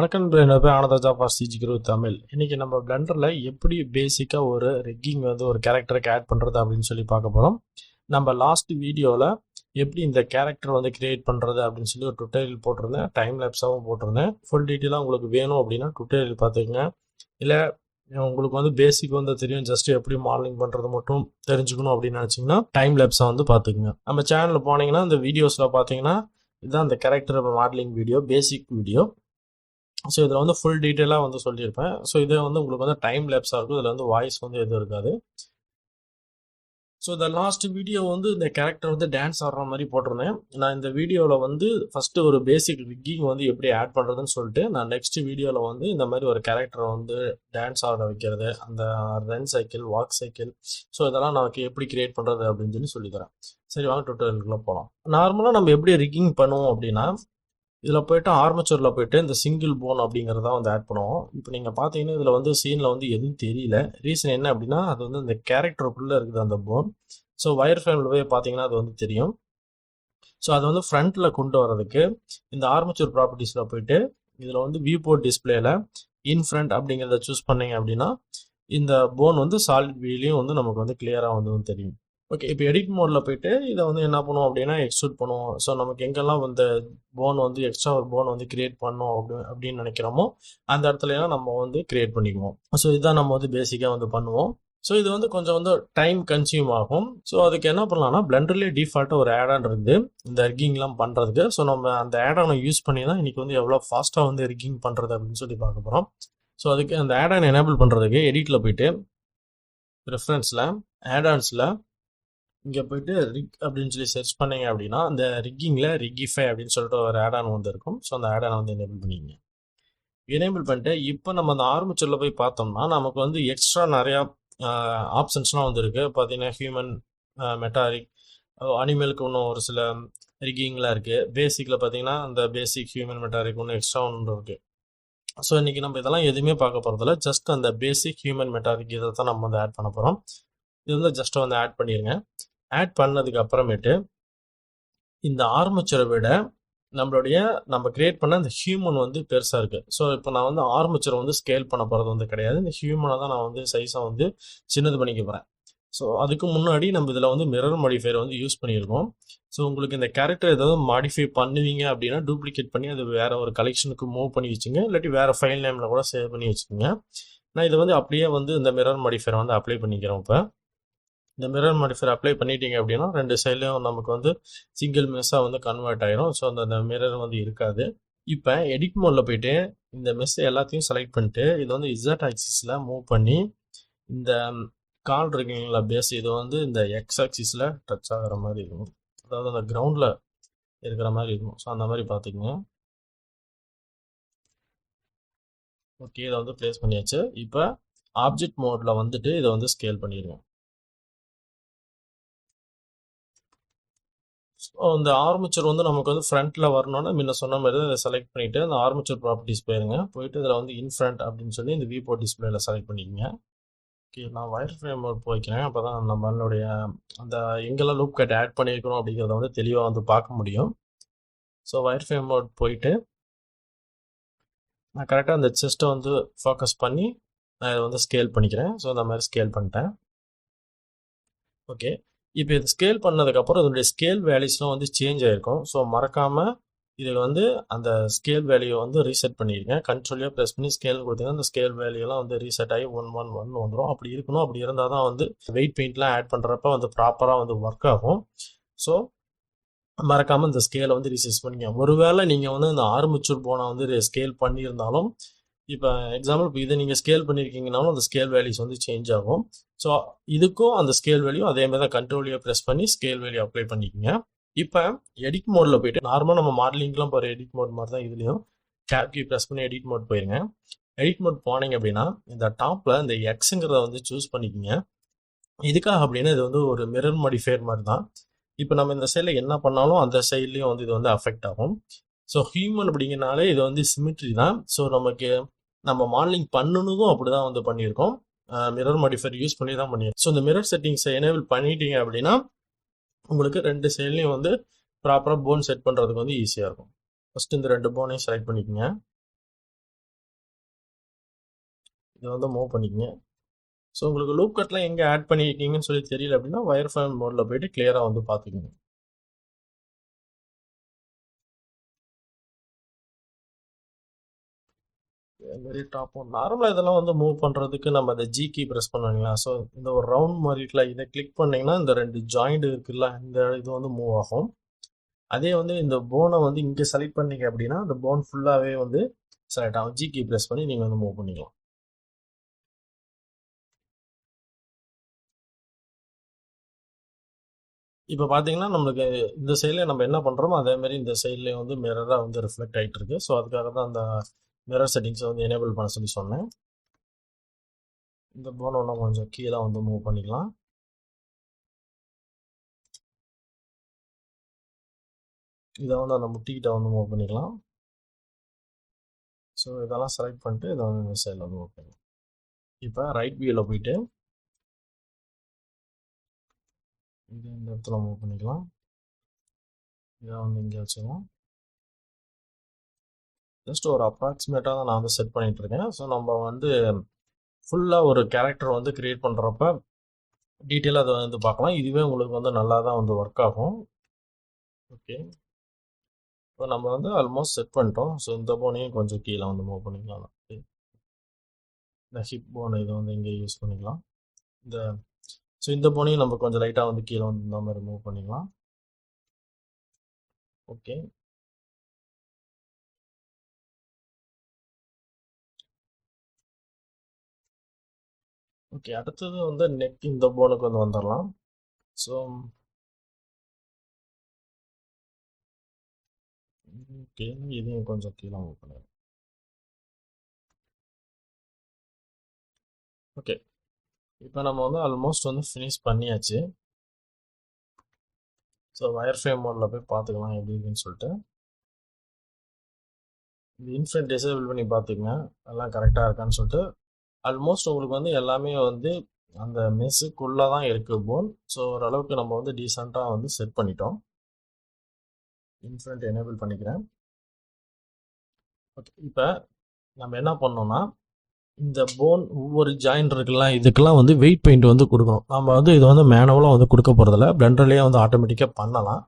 வணக்கம் என்னோட பேர் ஆனந்தாஜா ஃபார் CgGuru தமிழ். இன்னைக்கு நம்ம பிளண்டரில் எப்படி பேசிக்காக ஒரு ரிக்கிங் வந்து ஒரு கேரக்டருக்கு ஆட் பண்ணுறது அப்படின்னு சொல்லி பார்க்க போகிறோம். நம்ம லாஸ்ட் வீடியோவில் எப்படி இந்த கேரக்டர் வந்து கிரியேட் பண்ணுறது அப்படின்னு சொல்லி ஒரு டுட்டோரியல் போட்டிருந்தேன், டைம் லேப்ஸாகவும் போட்டிருந்தேன். ஃபுல் டீட்டெயிலாக உங்களுக்கு வேணும் அப்படின்னா டுட்டோரியல் பார்த்துக்கங்க. இல்லை உங்களுக்கு வந்து பேசிக் வந்து தெரியும், ஜஸ்ட் எப்படி மாடலிங் பண்ணுறது மட்டும் தெரிஞ்சுக்கணும் அப்படின்னு நினச்சிங்கன்னா டைம் லேப்ஸை வந்து பார்த்துக்குங்க. நம்ம சேனலில் போனீங்கன்னா இந்த வீடியோஸில் பார்த்தீங்கன்னா இதுதான் இந்த கேரக்டர் மாடலிங் வீடியோ, பேசிக் வீடியோ. ஸோ இதில் வந்து ஃபுல் டீட்டெயிலாக வந்து சொல்லியிருப்பேன். ஸோ இதை வந்து உங்களுக்கு வந்து டைம் லேப்ஸாக இருக்கும், இதில் வந்து வாய்ஸ் வந்து எதுவும் இருக்காது. ஸோ இந்த லாஸ்ட் வீடியோ வந்து இந்த கேரக்டர் வந்து டான்ஸ் ஆடுற மாதிரி போட்டிருந்தேன். நான் இந்த வீடியோவில் வந்து ஃபஸ்ட்டு ஒரு பேசிக் ரிக்கிங் வந்து எப்படி ஆட் பண்ணுறதுன்னு சொல்லிட்டு, நான் நெக்ஸ்ட் வீடியோவில் வந்து இந்த மாதிரி ஒரு கேரக்டரை வந்து டான்ஸ் ஆட வைக்கிறது, அந்த run cycle, walk cycle, so இதெல்லாம் நமக்கு எப்படி கிரியேட் பண்ணுறது அப்படின்னு சொல்லித்தரேன். சரி, வாங்க டுட்டோரியலுக்குள்ளே போகலாம். நார்மலாக நம்ம எப்படி ரிக்கிங் பண்ணுவோம் அப்படின்னா, இதில் போய்ட்டு ஆர்மச்சூரில் போய்ட்டு இந்த சிங்கிள் போன் அப்படிங்கிறத வந்து ஆட் பண்ணுவோம். இப்போ நீங்கள் பார்த்தீங்கன்னா இதில் வந்து சீனில் வந்து எதுவும் தெரியல. ரீசன் என்ன அப்படின்னா, அது வந்து இந்த கேரக்டருக்குள்ளே இருக்குது அந்த போன். ஸோ வயர் ஃப்ரேமில் போய் பார்த்தீங்கன்னா அது வந்து தெரியும். ஸோ அதை வந்து ஃப்ரண்ட்டில் கொண்டு வரதுக்கு இந்த ஆர்மச்சூர் ப்ராப்பர்ட்டிஸில் போய்ட்டு இதில் வந்து வியூ போர்ட் டிஸ்பிளேல இன் ஃப்ரண்ட் அப்படிங்கிறத சூஸ் பண்ணீங்க அப்படின்னா இந்த போன் வந்து சாலிட் வியூலையும் வந்து நமக்கு வந்து கிளியராக வந்து தெரியும். ஓகே, இப்போ எடிட் மோடில் போயிட்டு இதை வந்து என்ன பண்ணுவோம் அப்படின்னா எக்ஸ்ட்ரூட் பண்ணுவோம். ஸோ நமக்கு எங்கெல்லாம் இந்த போன் வந்து எக்ஸ்ட்ரா ஒரு போன் வந்து கிரியேட் பண்ணோம் அப்படின்னு நினைக்கிறோமோ அந்த இடத்துலலாம் நம்ம வந்து கிரியேட் பண்ணிக்குவோம். ஸோ இதுதான் நம்ம வந்து பேசிக்காக வந்து பண்ணுவோம். ஸோ இது வந்து கொஞ்சம் வந்து டைம் கன்சியூம் ஆகும். ஸோ அதுக்கு என்ன பண்ணலாம்னா பிளண்டர்லேயே டிஃபால்ட்டாக ஒரு ஆடான் இருக்குது இந்த ரிக்கிங்லாம் பண்ணுறதுக்கு. ஸோ நம்ம அந்த ஆடானை யூஸ் பண்ணி தான் இன்றைக்கி வந்து எவ்வளோ ஃபாஸ்ட்டாக வந்து ரிக்கிங் பண்ணுறது அப்படின்னு சொல்லி பார்க்க போகிறோம். ஸோ அதுக்கு அந்த ஆடான் எனேபிள் பண்ணுறதுக்கு எடிட்டில் போயிட்டு ப்ரிஃபரன்ஸில் ஆடான்ஸில் இங்கே போயிட்டு ரிக் அப்படின்னு சொல்லி சர்ச் பண்ணீங்க அப்படின்னா அந்த ரிக்கிங்கில் ரிகிஃபை அப்படின்னு சொல்லிட்டு ஒரு ஆடான் வந்து இருக்கும். ஸோ அந்த ஆடானை வந்து எனேபிள் பண்ணிங்க. எனேபிள் பண்ணிட்டு இப்போ நம்ம அந்த ஆர்மச்சூரில் போய் பார்த்தோம்னா நமக்கு வந்து எக்ஸ்ட்ரா நிறையா ஆப்ஷன்ஸ்லாம் வந்து இருக்குது. பார்த்தீங்கன்னா ஹியூமன், மெட்டாரிக், அனிமலுக்கு இன்னும் ஒரு சில ரிக்கிங்லாம் இருக்குது. பேசிக்கில் பார்த்தீங்கன்னா அந்த பேசிக் ஹியூமன் மெட்டாரிக் ஒன்று எக்ஸ்ட்ரா ஒன்று இருக்குது. ஸோ இன்றைக்கி நம்ம இதெல்லாம் எதுவுமே பார்க்க போகிறதில்ல, ஜஸ்ட் அந்த பேசிக் ஹியூமன் மெட்டாரிக் இதை தான் நம்ம வந்து ஆட் பண்ண போகிறோம். இது வந்து ஜஸ்ட் வந்து ஆட் பண்ணிடுங்க. ஆட் பண்ணதுக்கு அப்புறமேட்டு இந்த ஆர்மச்சரை விட நம்ம கிரியேட் பண்ண இந்த ஹியூமன் வந்து பெருசாக இருக்குது. ஸோ இப்போ நான் வந்து ஆர்மச்சரை வந்து ஸ்கேல் பண்ண போகிறது வந்து கிடையாது, இந்த ஹியூமனை தான் நான் வந்து சைஸாக வந்து சின்னது பண்ணிக்க போகிறேன். ஸோ அதுக்கு முன்னாடி நம்ம இதில் வந்து மிரர் மாடிஃபையர் வந்து யூஸ் பண்ணியிருக்கோம். ஸோ உங்களுக்கு இந்த கேரக்டர் ஏதாவது மாடிஃபை பண்ணுவீங்க அப்படின்னா டூப்ளிகேட் பண்ணி அது வேறு ஒரு கலெக்ஷனுக்கு மூவ் பண்ணி வச்சுங்க, இல்லாட்டி வேறு ஃபைல் நேமில் கூட சேவ் பண்ணி வச்சுக்கோங்க. நான் இதை வந்து அப்படியே வந்து இந்த மிரர் மாடிஃபையரை வந்து அப்ளை பண்ணிக்கிறேன். இப்போ இந்த மிரர் மாடிஃபையர் அப்ளை பண்ணிட்டீங்க அப்படின்னா ரெண்டு சைட்லையும் நமக்கு வந்து சிங்கிள் மெஸ்ஸாக வந்து கன்வெர்ட் ஆயிரும். ஸோ அந்த மிரர் வந்து இருக்காது. இப்போ எடிட் மோடில் போயிட்டு இந்த மெஸ் எல்லாத்தையும் செலக்ட் பண்ணிட்டு இதை வந்து இசட் ஆக்சிஸில் மூவ் பண்ணி இந்த கால் இருக்குங்களா பேஸ், இது வந்து இந்த எக்ஸ் ஆக்சிஸில் டச் ஆகிற மாதிரி இருக்கும், அதாவது அந்த கிரவுண்டில் இருக்கிற மாதிரி இருக்கும். ஸோ அந்த மாதிரி பார்த்துக்குங்க. ஓகே, இதை வந்து ப்ளேஸ் பண்ணியாச்சு. இப்போ ஆப்ஜெக்ட் மோடில் வந்துட்டு இதை வந்து ஸ்கேல் பண்ணிடுங்க. இந்த ஆர்மச்சர் வந்து நமக்கு வந்து ஃப்ரண்ட்டில் வரணும்னா முன்ன சொன்ன மாதிரி தான் இதை செலக்ட் பண்ணிவிட்டு அந்த ஆர்மச்சர் ப்ராப்பர்ட்டிஸ் போயிருங்க. போயிட்டு இதில் வந்து இன் ஃப்ரண்ட் அப்படின்னு சொல்லி இந்த வியூ போர்ட் டிஸ்பிளேல செலக்ட் பண்ணிக்கோங்க. ஓகே, நான் வயர் ஃப்ரேம் போய்க்கிறேன். அப்போ தான் நம்மளுடைய அந்த எங்கெல்லாம் லூப் கட் ஆட் பண்ணியிருக்கிறோம் அப்படிங்கிறத வந்து தெளிவாக வந்து பார்க்க முடியும். ஸோ வயர் ஃப்ரேம் மோட் போயிட்டு நான் கரெக்டாக அந்த செஸ்ட்டை வந்து ஃபோக்கஸ் பண்ணி நான் இதை வந்து ஸ்கேல் பண்ணிக்கிறேன். ஸோ அந்த மாதிரி ஸ்கேல் பண்ணிட்டேன். ஓகே, இப்போ இது ஸ்கேல் பண்ணதுக்கப்புறம் இதனுடைய ஸ்கேல் வேல்யூஸ்லாம் வந்து சேஞ்ச் ஆகிருக்கும். ஸோ மறக்காமல் இதில் வந்து அந்த ஸ்கேல் வேல்யூ வந்து ரீசெட் பண்ணிடுங்க. கண்ட்ரோலியாக ப்ரெஸ் பண்ணி ஸ்கேல் கொடுத்தீங்கன்னா அந்த ஸ்கேல் வேல்யூலாம் வந்து ரீசெட் ஆகி 111 வந்துடும். அப்படி இருக்கணும். அப்படி இருந்தால் தான் வந்து வெயிட் பெயிண்ட்லாம் ஆட் பண்ணுறப்ப வந்து ப்ராப்பராக வந்து ஒர்க் ஆகும். ஸோ மறக்காமல் இந்த ஸ்கேலை வந்து ரீசெட் பண்ணிங்க. ஒருவேளை நீங்கள் வந்து இந்த ஆர்மச்சூர் போனை வந்து ஸ்கேல் பண்ணியிருந்தாலும், இப்போ எக்ஸாம்பிள் இப்போ இதை நீங்கள் ஸ்கேல் பண்ணியிருக்கீங்கனாலும் அந்த ஸ்கேல் வேல்யூஸ் வந்து சேஞ்ச் ஆகும். ஸோ இதுக்கும் அந்த ஸ்கேல் வேல்யூ அதேமாதிரி தான் கண்ட்ரோலியாக ப்ரெஸ் பண்ணி ஸ்கேல் வேல்யூ அப்ளை பண்ணிக்கோங்க. இப்போ எடிட் மோடில் போயிட்டு நார்மலாக நம்ம மாடலிங்லாம் போகிற எடிட் மோட் மாதிரி தான் இதுலேயும் டேப் கீ ப்ரெஸ் பண்ணி எடிட் மோட் போயிருங்க. எடிட் மோட் போனீங்க அப்படின்னா இந்த டாப்பில் இந்த எக்ஸுங்கிறத வந்து சூஸ் பண்ணிக்கோங்க. இதுக்காக அப்படின்னா இது வந்து ஒரு மிரர் மாடிஃபையர் மாதிரி தான். இப்போ நம்ம இந்த சைடில் என்ன பண்ணாலும் அந்த சைட்லேயும் வந்து இது வந்து அஃபெக்ட் ஆகும். ஸோ ஹியூமன் அப்படிங்கிறனாலே இது வந்து சிமிட்ரி தான். ஸோ நம்ம மாடலிங் பண்ணணுதும் அப்படி தான் வந்து பண்ணியிருக்கோம். மிரர் மாடிஃபையர் யூஸ் பண்ணி தான் பண்ணியிருக்கோம். ஸோ இந்த மிரர் செட்டிங்ஸை எனேபிள் பண்ணிட்டீங்க அப்படின்னா உங்களுக்கு ரெண்டு சைட்லையும் வந்து ப்ராப்பராக போன் செட் பண்ணுறதுக்கு வந்து ஈஸியாக இருக்கும். ஃபஸ்ட்டு இந்த ரெண்டு போனையும் செலக்ட் பண்ணிக்கோங்க. இதை வந்து மூவ் பண்ணிக்கங்க. ஸோ உங்களுக்கு லூப் கட்லாம் எங்கே ஆட் பண்ணியிருக்கீங்கன்னு சொல்லி தெரியல அப்படின்னா வயர் ஃப்ரேம் மோடில் போயிட்டு கிளியராக வந்து பார்த்துக்கோங்க. வெரி டாப் ஒன் நார்மலாக இதெல்லாம் வந்து மூவ் பண்ணுறதுக்கு நம்ம அந்த ஜி கீ ப்ரெஸ் பண்ணுவீங்களா. ஸோ இந்த ஒரு ரவுண்ட் மாதிரி இருக்குல்ல, இதை கிளிக் பண்ணிங்கன்னா இந்த 2 ஜாயிண்ட் இருக்குல்ல, இந்த இது வந்து மூவ் ஆகும். அதே வந்து இந்த போனை வந்து இங்கே செலக்ட் பண்ணீங்க அப்படின்னா அந்த போன் ஃபுல்லாகவே வந்து செலக்ட் ஆகும். ஜி கீ ப்ரெஸ் பண்ணி நீங்கள் வந்து மூவ் பண்ணிக்கலாம். இப்போ பார்த்தீங்கன்னா நம்மளுக்கு இந்த சைடில் நம்ம என்ன பண்ணுறோமோ அதே மாதிரி இந்த சைட்லேயே வந்து மிரராக வந்து ரிஃப்ளெக்ட் ஆகிட்டு இருக்கு. ஸோ அதுக்காக தான் அந்த மிரர் செட்டிங்ஸை வந்து எனேபிள் பண்ண சொல்லி சொன்னேன். இந்த போனை இன்னும் கொஞ்சம் கீழே வந்து மூவ் பண்ணிக்கலாம். இதை வந்து அந்த முட்டிக்கிட்ட வந்து மூவ் பண்ணிக்கலாம். ஸோ இதெல்லாம் செலக்ட் பண்ணிட்டு இதை வந்து இந்த சைடில் வந்து மூவ் பண்ணிக்கலாம். இப்போ ரைட் வியூவில் போயிட்டு இது இந்த இடத்துல மூவ் பண்ணிக்கலாம். இதை வந்து இங்கே வச்சுக்கலாம். ஜஸ்ட் ஒரு அப்ராக்சிமேட்டாக தான் நான் வந்து செட் பண்ணிட்டு இருக்கேன். ஸோ நம்ம வந்து ஃபுல்லாக ஒரு கேரக்டர் வந்து கிரியேட் பண்ணுறப்ப டீட்டெயிலாக அதை வந்து பார்க்கலாம். இதுவே உங்களுக்கு வந்து நல்லா தான் வந்து ஒர்க் ஆகும். ஓகே, இப்போ நம்ம வந்து ஆல்மோஸ்ட் செட் பண்ணிட்டோம். ஸோ இந்த போனையும் கொஞ்சம் கீழே வந்து மூவ் பண்ணிக்கலாம். இந்த ஹிப் போனை இதை வந்து இங்கே யூஸ் பண்ணிக்கலாம். இந்த ஸோ இந்த போனையும் நம்ம கொஞ்சம் லைட்டாக வந்து கீழே வந்து இந்த மாதிரி மூவ் பண்ணிக்கலாம். ஓகே, ஓகே அடுத்தது வந்து நெக் இந்த போனுக்கு வந்து வந்துடலாம். ஸோ ஓகே, இதையும் கொஞ்சம் கீழே மூவ் பண்ணிடலாம். ஓகே, இப்போ நம்ம வந்து ஆல்மோஸ்ட் வந்து ஃபினிஷ் பண்ணியாச்சு. ஸோ வயர் ஃப்ரேம் மோடில் போய் பார்த்துக்கலாம் எப்படி இருக்குன்னு சொல்லிட்டு. இந்த இன்ஃபினிட் டிசேபிள் பண்ணி பார்த்துக்கங்க எல்லாம் கரெக்டாக இருக்கான்னு சொல்லிட்டு. ஆல்மோஸ்ட் உங்களுக்கு வந்து எல்லாமே வந்து அந்த மெஸ்ஸுக்குள்ளே தான் இருக்குது போன். ஸோ ஓரளவுக்கு நம்ம வந்து டீசெண்டாக வந்து செட் பண்ணிட்டோம். இன்ஃபினிட் எனேபிள் பண்ணிக்கிறேன். ஓகே, இப்போ நம்ம என்ன பண்ணோம்னா இந்த போன் ஒவ்வொரு ஜாயிண்ட் இருக்குல்ல, இதுக்கெல்லாம் வந்து வெயிட் பெயிண்ட் வந்து கொடுக்கணும். நம்ம வந்து இது வந்து மேனுவலாக வந்து கொடுக்க போகிறதில்ல, பிளெண்டர்லேயே வந்து ஆட்டோமேட்டிக்காக பண்ணலாம்.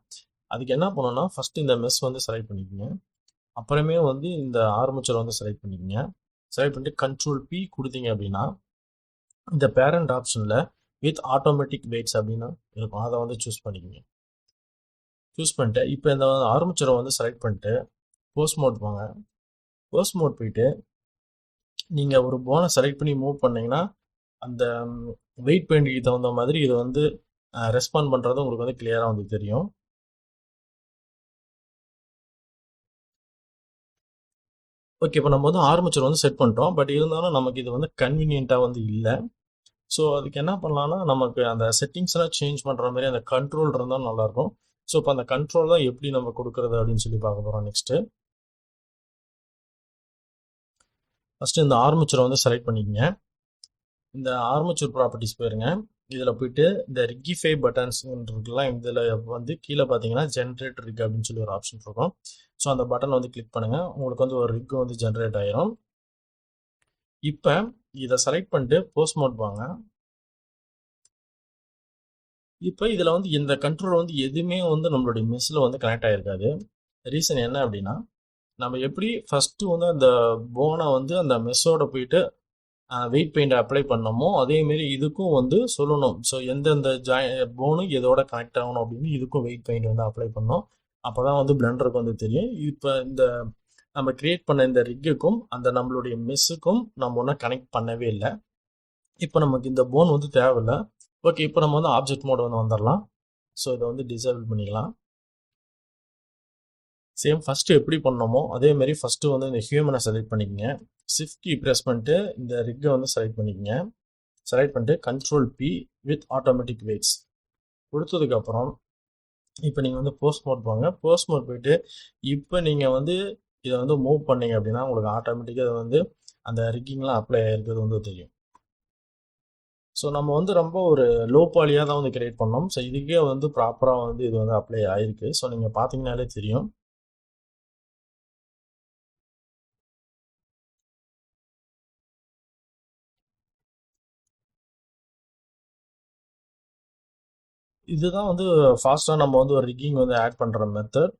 அதுக்கு என்ன பண்ணணும்னா ஃபஸ்ட்டு இந்த மெஸ் வந்து செலக்ட் பண்ணிக்கோங்க. அப்புறமே வந்து இந்த ஆர்மேச்சர் வந்து செலக்ட் பண்ணிக்கோங்க. செலக்ட் பண்ணிட்டு கண்ட்ரோல் பி கொடுத்தீங்க அப்படின்னா இந்த பேரண்ட் ஆப்ஷனில் வித் ஆட்டோமேட்டிக் வெயிட்ஸ் அப்படின்னு இருக்கும். அதை வந்து சூஸ் பண்ணிக்கோங்க. சூஸ் பண்ணிட்டு இப்போ இந்த ஆர்மேச்சரை வந்து செலக்ட் பண்ணிட்டு போஸ்ட் மோட் போங்க. போஸ்ட் மோட் போயிட்டு நீங்கள் ஒரு போனை செலக்ட் பண்ணி மூவ் பண்ணிங்கன்னா அந்த வெயிட் பெயிண்ட்டுக்கு தகுந்த மாதிரி இதை வந்து ரெஸ்பாண்ட் பண்ணுறது உங்களுக்கு வந்து கிளியராக வந்து தெரியும். ஓகே, இப்போ நம்ம வந்து ஆர்மேச்சர் வந்து செட் பண்ணிட்டோம். பட் இருந்தாலும் நமக்கு இது வந்து கன்வீனியண்ட்டாக வந்து இல்லை. ஸோ அதுக்கு என்ன பண்ணலாம்னா நமக்கு அந்த செட்டிங்ஸ்லாம் சேஞ்ச் பண்ணுற மாதிரி அந்த கண்ட்ரோல் இருந்தாலும் நல்லாயிருக்கும். ஸோ இப்போ அந்த கண்ட்ரோல் தான் எப்படி நம்ம கொடுக்குறது அப்படின்னு சொல்லி பார்க்க போகிறோம் நெக்ஸ்ட்டு. ஃபஸ்ட்டு இந்த ஆர்மேச்சரை வந்து செலக்ட் பண்ணிக்கங்க. இந்த ஆர்மேச்சர் ப்ராப்பர்ட்டிஸ் போயிருங்க. இதில் போயிட்டு இந்த ரிகிஃபை பட்டன்ஸ் இருக்குலாம், இதில் வந்து கீழே பார்த்தீங்கன்னா ஜென்ரேட் ரிக் அப்படின்னு சொல்லி ஒரு ஆப்ஷன் இருக்கும். ஸோ அந்த பட்டன் வந்து கிளிக் பண்ணுங்கள். உங்களுக்கு வந்து ஒரு ரிக் வந்து ஜென்ரேட் ஆயிரும். இப்போ இதை செலக்ட் பண்ணிட்டு போஸ்ட் மோட் வாங்க. இப்போ இதில் வந்து இந்த கண்ட்ரோல் வந்து எதுவுமே வந்து நம்மளுடைய மெஸ்ஸில் வந்து கனெக்ட் ஆகிருக்காது. ரீசன் என்ன அப்படின்னா நம்ம எப்படி ஃபஸ்ட்டு வந்து அந்த போனை வந்து அந்த மெஸ்ஸோட போயிட்டு வெயிட் பெயிண்ட் அப்ளை பண்ணோமோ அதேமாரி இதுக்கும் வந்து சொல்லணும். ஸோ எந்தெந்த போனும் எதோட கனெக்ட் ஆகணும் அப்படின்னு இதுக்கும் வெயிட் பெயிண்ட் வந்து அப்ளை பண்ணோம். அப்போ தான் வந்து பிளெண்டருக்கு வந்து தெரியும். இப்போ இந்த நம்ம கிரியேட் பண்ண இந்த ரிக்குக்கும் அந்த நம்மளுடைய மெஸ்ஸுக்கும் நம்ம ஒன்றும் கனெக்ட் பண்ணவே இல்லை. இப்போ நமக்கு இந்த போன் வந்து தேவையில்லை. ஓகே, இப்போ நம்ம வந்து ஆப்ஜெக்ட் மோட் வந்து வந்துடலாம். ஸோ இதை வந்து டிசேபிள் பண்ணிக்கலாம். சேம் ஃபஸ்ட்டு எப்படி பண்ணோமோ அதேமாரி ஃபஸ்ட்டு வந்து இந்த ஹியூமனை செலக்ட் பண்ணிக்கங்க. ஷிஃப்ட் கீ ப்ரெஸ் பண்ணிட்டு இந்த ரிக்கை வந்து செலக்ட் பண்ணிக்கங்க. செலக்ட் பண்ணிட்டு control be with automatic weights கொடுத்ததுக்கப்புறம் இப்போ நீங்கள் வந்து போஸ்ட் மோட் போங்க. போஸ்ட் மோட் போயிட்டு இப்போ நீங்கள் வந்து இதை வந்து மூவ் பண்ணீங்க அப்படின்னா உங்களுக்கு ஆட்டோமேட்டிக்காக அது வந்து அந்த ரிக்கிங்லாம் அப்ளை ஆகிருக்கிறது வந்து தெரியும். ஸோ நம்ம வந்து ரொம்ப ஒரு லோ பாலியாக தான் வந்து கிரியேட் பண்ணோம். ஸோ இதுக்கே வந்து ப்ராப்பராக வந்து இது வந்து அப்ளை ஆகிருக்கு. ஸோ நீங்கள் பார்த்தீங்கன்னாலே தெரியும். இதுதான் வந்து ஃபாஸ்ட்டாக நம்ம வந்து ஒரு ரிக்கிங் வந்து ஆட் பண்ணுற மெத்தட்.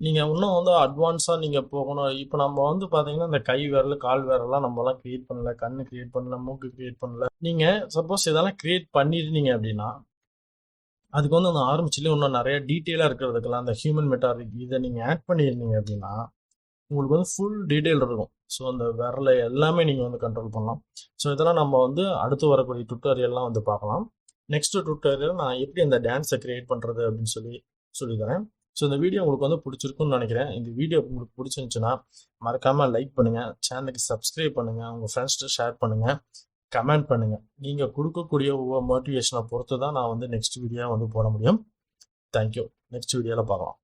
நீங்கள் இன்னும் வந்து அட்வான்ஸாக நீங்கள் போகணும். இப்போ நம்ம வந்து பார்த்தீங்கன்னா இந்த கை விரல் கால் விரலாம் நம்மலாம் க்ரியேட் பண்ணல, கண்ணு க்ரியேட் பண்ணல, மூக்கு க்ரியேட் பண்ணல. நீங்கள் சப்போஸ் இதெல்லாம் க்ரியேட் பண்ணியிருந்தீங்க அப்படின்னா அதுக்கு வந்து அந்த ஆரம்பிச்சுலேயே இன்னும் நிறைய டீட்டெயிலாக இருக்கிறதுக்கெல்லாம் அந்த ஹியூமன் மெட்டாரிக் இதை நீங்கள் ஆட் பண்ணியிருந்தீங்க அப்படின்னா உங்களுக்கு வந்து ஃபுல் டீட்டெயில் இருக்கும். ஸோ அந்த விரலை எல்லாமே நீங்கள் வந்து கண்ட்ரோல் பண்ணலாம். ஸோ இதெல்லாம் நம்ம வந்து அடுத்து வரக்கூடிய டுட்டோரியல்லாம் வந்து பார்க்கலாம். நெக்ஸ்ட் டுட்டோரியல் நான் எப்படி அந்த டான்ஸை கிரியேட் பண்ணுறது அப்படின்னு சொல்லித்தரேன். ஸோ இந்த வீடியோ உங்களுக்கு வந்து பிடிச்சிருக்குன்னு நினைக்கிறேன். இந்த வீடியோ உங்களுக்கு பிடிச்சிருந்துச்சுன்னா மறக்காமல் லைக் பண்ணுங்கள், சேனலுக்கு சப்ஸ்கிரைப் பண்ணுங்கள், உங்கள் ஃப்ரெண்ட்ஸ்ட்டு ஷேர் பண்ணுங்கள், கமெண்ட் பண்ணுங்கள். நீங்கள் கொடுக்கக்கூடிய ஒவ்வொரு மோட்டிவேஷனை பொறுத்து தான் நான் வந்து நெக்ஸ்ட் வீடியோ வந்து போட முடியும். தேங்க்யூ. நெக்ஸ்ட் வீடியோவில் பார்க்கலாம்.